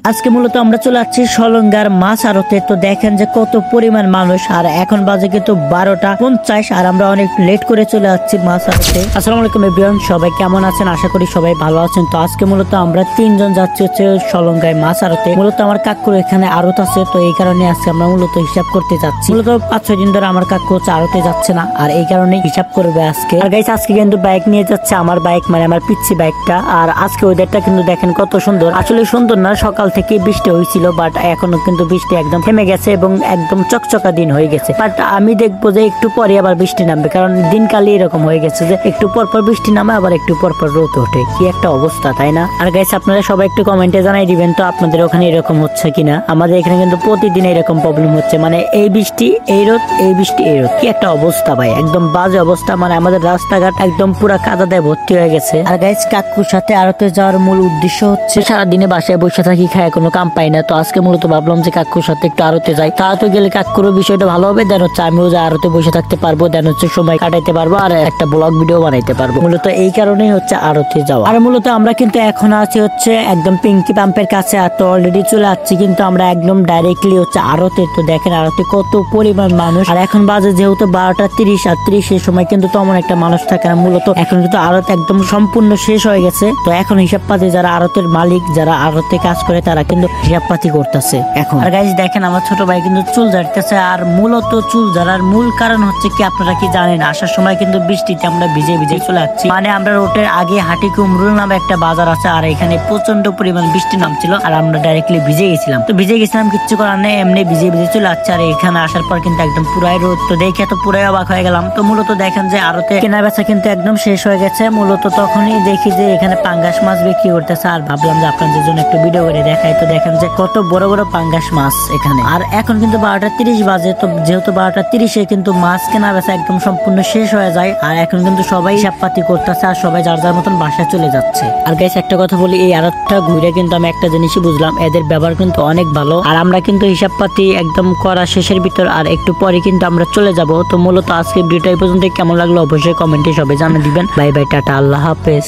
আজকে মূলত আমরা চলে যাচ্ছি সলঙ্গার মাছ আড়তে। তো দেখেন যে কত পরিমাণ মানুষ, আর এখন বাজে কিন্তু 12:50 আর আমরা অনেক লেট করে চলে যাচ্ছি মাছ আড়তে। আসসালামু আলাইকুম এভরিওয়ান, সবাই কেমন আছেন? আশা করি সবাই ভালো আছেন। তো আজকে মূলত আমরা 3 জন যাচ্ছি হচ্ছে সলঙ্গায় মাছ আড়তে। মূলত আমার কাকুর এখানে আড়ত আছে, তো এই কারণে আজকে আমরা মূলত হিসাব করতে যাচ্ছি। মূলত 5-6 দিন ধরে আমার কাকু হচ্ছে আড়তে যাচ্ছে না, আর এই কারণে হিসাব করবে আজকে। আর গাইস আজকে কিন্তু বাইক নিয়ে যাচ্ছে, আমার বাইক মানে আমার পিচ্ছি বাইকটা। আর আজকে ওয়েদারটা কিন্তু দেখেন কত সুন্দর, আসলে সুন্দর না, সকাল থেকে বৃষ্টি হয়েছিল, বাট এখনো কিন্তু বৃষ্টি একদম থেমে গেছে এবং একদম চকচকা দিন হয়ে গেছে। বাট আমি দেখবো যে একটু পরে আবার বৃষ্টি নামবে, কারণ দিনকালই এরকম হয়ে গেছে যে একটু পর পর বৃষ্টি নামে আবার একটু পর পর রোদ ওঠে। কি একটা অবস্থা, তাই না? আর গাইস আপনারা সবাই একটু কমেন্টে জানাই দিবেন তো আপনাদের ওখানে এরকম হচ্ছে কিনা। আমাদের এখানে কিন্তু প্রতিদিন এরকম প্রবলেম হচ্ছে, মানে এই বৃষ্টি এই রোদ, এই বৃষ্টি এই রোদ। কি একটা অবস্থা ভাই, একদম বাজে অবস্থা। মানে আমাদের রাস্তাঘাট একদম পুরা কাদা দিয়ে ভর্তি হয়ে গেছে। আর গাইস কাকুর সাথে আড়তে যাওয়ার মূল উদ্দেশ্য হচ্ছে সারাদিনে বাসায় বসে থাকি, খায় কোনো কাম পাই না। তো আজকে মূলত ভাবলাম যে কাকুর সাথে একটু আড়তে যাই, তাড়াতাড়ি গেলে কাকুরও বিষয়টা ভালো হবে, দেন হচ্ছে আমিও যে আড়তে বসে থাকতে পারবো, দেন হচ্ছে সময় কাটাইতে পারবো আর একটা ব্লগ ভিডিও বানাইতে পারবো। মূলত এই কারণেই হচ্ছে আড়তে যাওয়া। আর মূলত আমরা কিন্তু এখন আছি হচ্ছে একদম পিঙ্কি পাম্পের কাছে, আর তো অলরেডি চলে আসছি কিন্তু আমরা একদম ডাইরেক্টলি হচ্ছে আড়তে। তো দেখেন আড়তে কত পরিমাণ মানুষ, আর এখন বাজে যেহেতু 12:30 আর 30 এই সময় কিন্তু তেমন একটা মানুষ থাকে না। মূলত এখন কিন্তু আড়ত একদম সম্পূর্ণ শেষ হয়ে গেছে। তো এখন হিসাব পাতি যারা আড়তের মালিক, যারা আড়তে কাজ করে, তারা কিন্তু হিসাব পাতি করতেছে এখন। আর গাইস দেখেন আমার ছোট ভাই কিন্তু চুল ঝাড়তেছে। আর মূলত চুল ঝাড়ার মূল কারণ হচ্ছে কি আপনারা কি জানেন? আসার সময় কিন্তু বৃষ্টিতে আমরা ভিজে ভিজে চলে যাচ্ছি। মানে আমরা রোডের আগে হাটি কুমরুল নামে একটা বাজার আছে, আর এখানে প্রচন্ড পরিমাণ বৃষ্টি নামছিল, আর আমরা ডাইরেক্টলি ভিজে গেছিলাম। তো ভিজে গেছিলাম, কিচ্ছু করার নেই, এমনি ভিজে ভিজে চলে যাচ্ছে। আর এখানে আসার পর কিন্তু একদম পুরাই রোদ, তো দেখে তো পুরাই অবাক হয়ে গেলাম। তো মূলত দেখেন যে আড়তে কেনা বেচা কিন্তু একদম শেষ হয়ে গেছে। মূলত তখনই দেখি যে এখানে পাঙ্গাস মাছ বিক্রি করতেছে, আর ভাবলাম যে আপনাদের জন্য একটু ভিডিও করে দেখাই। তো দেখেন যে কত বড় বড় পাঙ্গাস মাছ এখানে। আর এখন কিন্তু 12:30 বাজে, তো যেহেতু 12:30 কিন্তু মাছ কেনা বেচা একদম সম্পূর্ণ শেষ হয়ে যায়। আর এখন কিন্তু সবাই হিসাব পাতি করতেছে, আর সবাই যার যার মতন বাসায় চলে যাচ্ছে। আর গাইস একটা কথা বলি, এই আড়তটা ঘুরে কিন্তু আমি একটা জিনিসই বুঝলাম, এদের ব্যবহার কিন্তু অনেক ভালো। আর আমরা কিন্তু হিসাব পাতি একদম করা শেষের ভিতর, আর একটু পরে কিন্তু আমরা চলে যাব। তো মূলত আজকে ভিডিওটা এই পর্যন্ত, কেমন লাগলো অবশ্যই কমেন্টে সবাই জানিয়ে দিবেন। বাই বাই, টাটা, আল্লাহ হাফেজ।